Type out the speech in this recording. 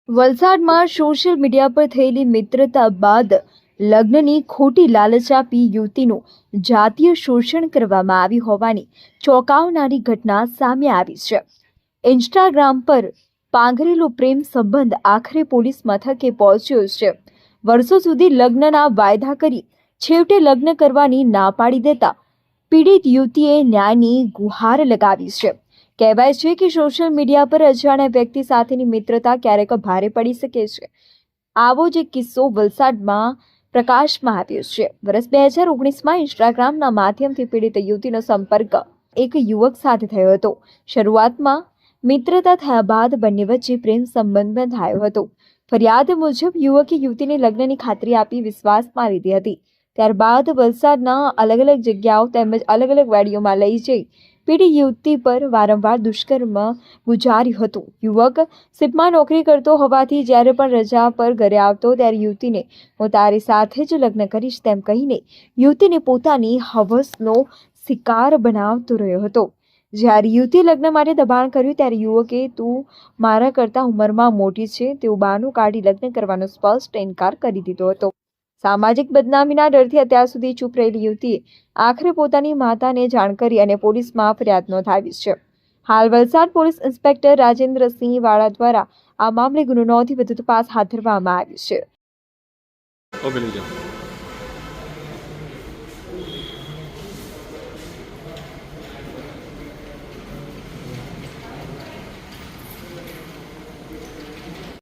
વલસાડમાં social media પર થયેલી મિત્રતા બાદ લગ્નની ખોટી લાલચ આપી યુવતીનું જાતીય શોષણ કરવામાં આવ્યું હોવાની ચોંકાવનારી ઘટના સામે આવી છે. ઇન્સ્ટાગ્રામ પર પાંઘરેલો પ્રેમ સંબંધ આખરે પોલીસ મથકે પહોંચ્યો છે. વર્ષો સુધી લગ્નના વાયદા કરી છેવટે લગ્ન કરવાની ના પાડી દેતા પીડિત યુવતીએ ન્યાયની ગુહાર લગાવી છે. કહેવાય છે કે સોશિયલ મીડિયા પર અજાણ્યા વ્યક્તિ સાથેની મિત્રતા ક્યારેક ભારે પડી શકે છે. આવો જ એક કિસ્સો વલસાડમાં પ્રકાશમાં આવ્યો છે. વર્ષ 2019માં ઇન્સ્ટાગ્રામના માધ્યમથી પીડિત યુવતીનો સંપર્ક એક યુવક સાથે થયો હતો. શરૂઆતમાં મિત્રતા થયા બાદ બંને વચ્ચે પ્રેમ સંબંધ બંધાયો હતો. ફરિયાદ મુજબ યુવકે યુવતીને લગ્નની ખાતરી આપી વિશ્વાસમાં લીધી હતી. ત્યારબાદ વલસાડના અલગ અલગ જગ્યાઓ તેમજ અલગ અલગ વાડીઓમાં લઈ જઈ પીડિત યુવતી પર વારંવાર દુષ્કર્મ ગુજાર્યું હતું. યુવક સિપમાં નોકરી કરતો હોવાથી જ્યારે પણ રજા પર ઘરે આવતો ત્યારે યુવતીને હું તારી સાથે જ લગ્ન કરીશ તેમ કહીને યુવતીને પોતાની હવસનો શિકાર બનાવતો રહ્યો હતો. જ્યારે યુવતીએ લગ્ન માટે દબાણ કર્યું ત્યારે યુવકે તું મારા કરતાં ઉંમરમાં મોટી છે તેવું બહાનું કાઢી લગ્ન કરવાનો સ્પષ્ટ ઇનકાર કરી દીધો હતો. સામાજિક બદનામીના ડરથી અત્યાર સુધી ચૂપ રહેલી યુવતીએ આખરે પોતાની માતાને જાણ કરી અને પોલીસમાં ફરિયાદ નોંધાવી છે. હાલ વલસાડ પોલીસ ઇન્સ્પેક્ટર રાજેન્દ્રસિંહ વાળા દ્વારા આ મામલે ગુનો નોંધી વધુ તપાસ હાથ ધરવામાં આવી છે.